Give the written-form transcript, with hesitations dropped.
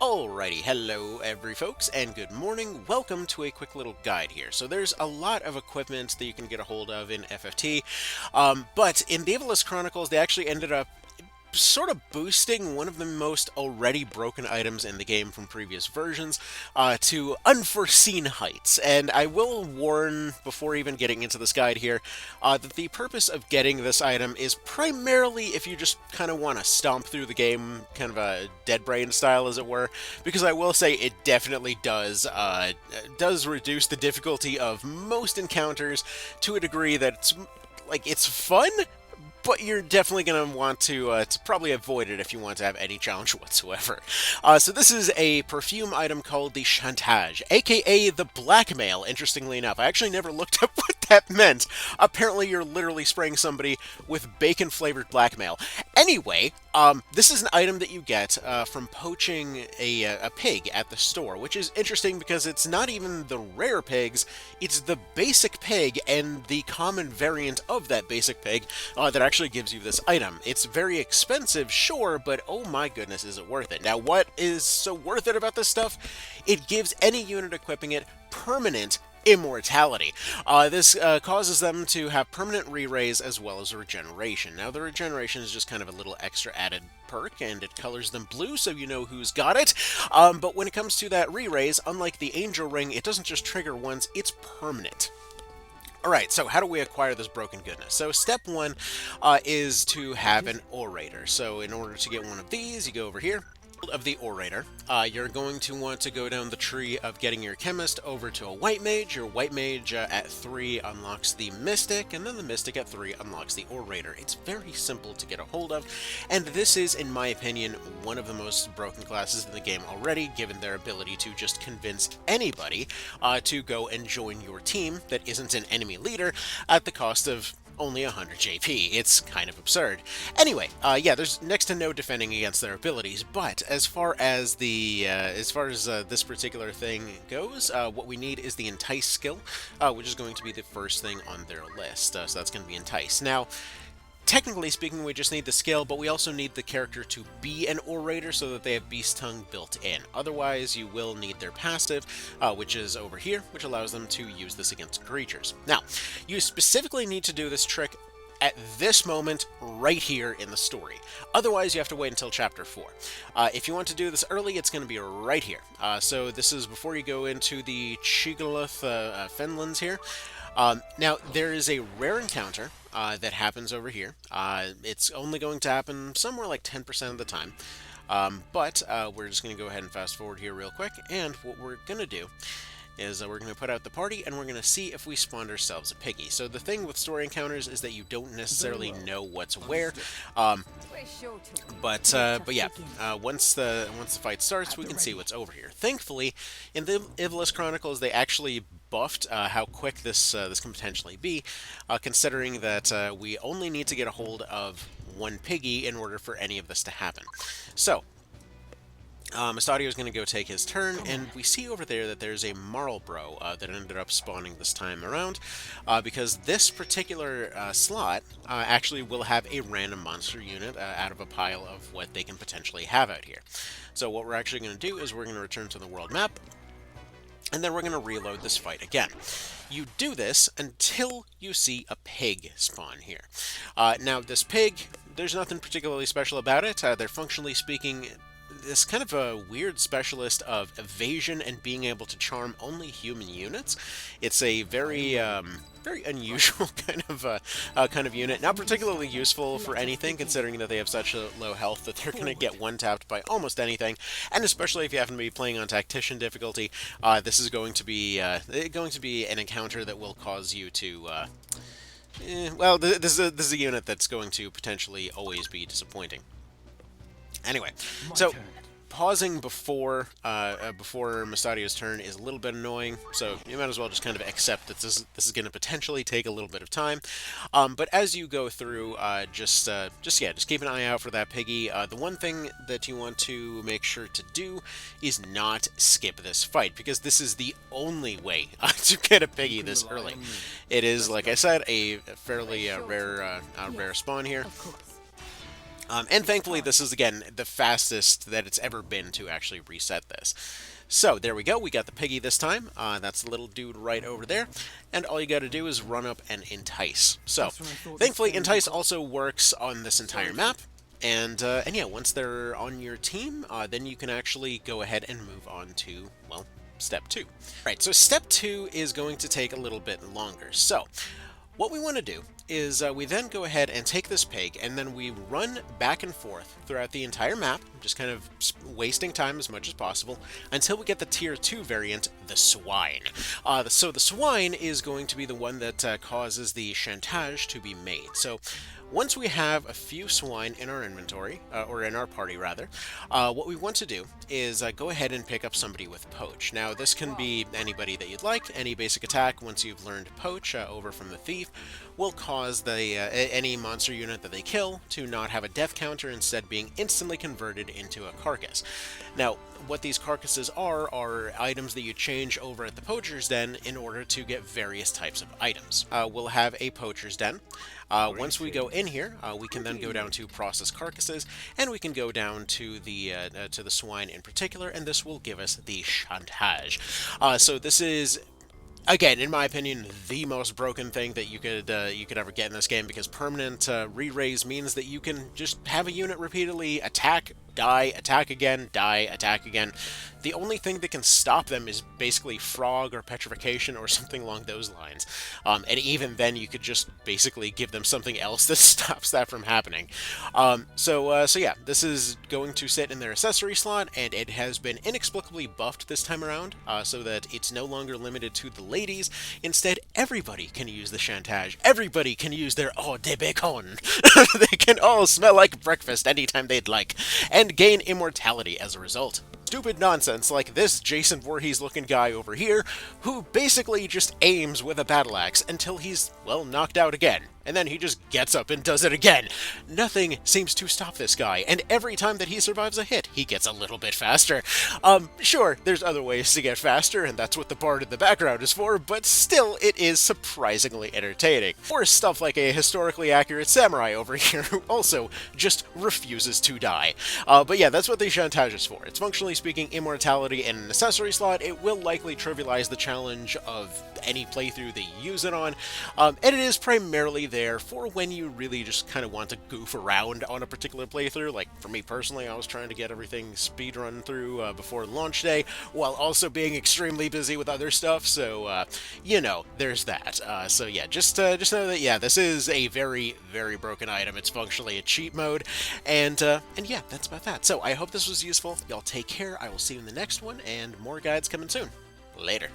Alrighty, hello every folks, and good morning. Welcome to a quick little guide here. So there's a lot of equipment that you can get a hold of in FFT, but in the Ivalice Chronicles, they actually ended up sort of boosting one of the most already broken items in the game from previous versions to unforeseen heights. And I will warn before even getting into this guide here that the purpose of getting this item is primarily if you just kind of want to stomp through the game, kind of a dead brain style, as it were. Because I will say it definitely does reduce the difficulty of most encounters to a degree that it's fun, but you're definitely going to probably avoid it if you want to have any challenge whatsoever. So this is a perfume item called the Chantage, aka the blackmail, interestingly enough. I actually never looked up what that meant. Apparently you're literally spraying somebody with bacon-flavored blackmail. Anyway, this is an item that you get from poaching a pig at the store, which is interesting because it's not even the rare pigs, it's the basic pig and the common variant of that basic pig that actually gives you this item. It's very expensive, sure, but oh my goodness, is it worth it. Now, what is so worth it about this stuff? It gives any unit equipping it permanent immortality. This causes them to have permanent re-raise as well as regeneration. Now, the regeneration is just kind of a little extra added perk, and it colors them blue so you know who's got it. But when it comes to that re-raise, unlike the Angel Ring, it doesn't just trigger once, it's permanent. Alright, so how do we acquire this broken goodness? So step one is to have an orator. So in order to get one of these, you go over here of the orator. You're going to want to go down the tree of getting your chemist over to a white mage. Your white mage at 3 unlocks the mystic, and then the mystic at 3 unlocks the orator. It's very simple to get a hold of, and this is, in my opinion, one of the most broken classes in the game already, given their ability to just convince anybody to go and join your team that isn't an enemy leader at the cost of only 100 JP. It's kind of absurd. Anyway, yeah, there's next to no defending against their abilities, but as far as this particular thing goes, what we need is the Entice skill, which is going to be the first thing on their list. So that's going to be Entice. Now, technically speaking, we just need the skill, but we also need the character to be an orator so that they have Beast Tongue built in. Otherwise, you will need their passive, which is over here, which allows them to use this against creatures. Now, you specifically need to do this trick at this moment right here in the story. Otherwise, you have to wait until chapter 4. If you want to do this early, it's going to be right here. So this is before you go into the Chigaloth Fenlands here. Now, there is a rare encounter that happens over here. It's only going to happen somewhere like 10% of the time. But we're just going to go ahead and fast forward here real quick. And what we're going to do is we're going to put out the party, and we're going to see if we spawned ourselves a piggy. So the thing with story encounters is that you don't necessarily know what's where. But yeah, once the fight starts, we can see what's over here. Thankfully, in the Ivalice Chronicles, they actually buffed how quick this can potentially be, considering that we only need to get a hold of one piggy in order for any of this to happen. So, Mr.Aufziehvogel is going to go take his turn, and we see over there that there's a Marlboro that ended up spawning this time around, because this particular slot actually will have a random monster unit out of a pile of what they can potentially have out here. So what we're actually going to do is we're going to return to the world map, and then we're going to reload this fight again. You do this until you see a pig spawn here. Now, this pig, there's nothing particularly special about it. They're functionally speaking this kind of a weird specialist of evasion and being able to charm only human units. It's a very very unusual kind of unit. Not particularly useful for anything, considering that they have such a low health that they're going to get one-tapped by almost anything. And especially if you happen to be playing on Tactician difficulty, this is going to be an encounter that will cause you to. Well, this is a unit that's going to potentially always be disappointing. Anyway, so pausing before Mr.Aufziehvogel's turn is a little bit annoying, so you might as well just kind of accept that this is going to potentially take a little bit of time. But as you go through, just keep an eye out for that piggy. The one thing that you want to make sure to do is not skip this fight, because this is the only way to get a piggy this early. It is, like I said, a fairly rare spawn here. And thankfully, this is, again, the fastest that it's ever been to actually reset this. So there we go. We got the piggy this time. That's the little dude right over there. And all you got to do is run up and entice. So thankfully, entice also works on this entire map. And yeah, once they're on your team, then you can actually go ahead and move on to, well, step 2. Right, so step 2 is going to take a little bit longer. So what we want to do is we then go ahead and take this pig, and then we run back and forth throughout the entire map, just kind of wasting time as much as possible, until we get the tier 2 variant, the swine. So the swine is going to be the one that causes the chantage to be made. So once we have a few swine in our inventory, or in our party rather, what we want to do is go ahead and pick up somebody with Poach. Now this can be anybody that you'd like. Any basic attack, once you've learned Poach over from the thief, will cause any monster unit that they kill to not have a death counter, instead being instantly converted into a carcass. Now, what these carcasses are items that you change over at the Poacher's Den in order to get various types of items. We'll have a Poacher's Den. Once we go in here, we can then go down to process carcasses, and we can go down to the swine in particular, and this will give us the chantage. So this is, again, in my opinion, the most broken thing that you could ever get in this game, because permanent re-raise means that you can just have a unit repeatedly attack, die, attack again, die, attack again. The only thing that can stop them is basically frog or petrification or something along those lines. And even then, you could just basically give them something else that stops that from happening. So yeah, this is going to sit in their accessory slot, and it has been inexplicably buffed this time around, so that it's no longer limited to the ladies. Instead, everybody can use the chantage. Everybody can use their eau de bacon. They can all smell like breakfast anytime they'd like, and gain immortality as a result. Stupid nonsense like this Jason Voorhees looking guy over here, who basically just aims with a battle axe until he's, well, knocked out again, and then he just gets up and does it again. Nothing seems to stop this guy, and every time that he survives a hit, he gets a little bit faster. Sure, there's other ways to get faster, and that's what the bard in the background is for, but still, it is surprisingly entertaining. Or stuff like a historically accurate samurai over here who also just refuses to die. But yeah, that's what the chantage is for. It's functionally speaking immortality in an accessory slot. It will likely trivialize the challenge of any playthrough that you use it on, and it is primarily there for when you really just kind of want to goof around on a particular playthrough. Like, for me personally, I was trying to get everything speedrun through before launch day, while also being extremely busy with other stuff, so, you know, there's that. So yeah, just know that, yeah, this is a very, very broken item. It's functionally a cheat mode, and yeah, that's about that. So I hope this was useful. Y'all take care. I will see you in the next one, and more guides coming soon. Later.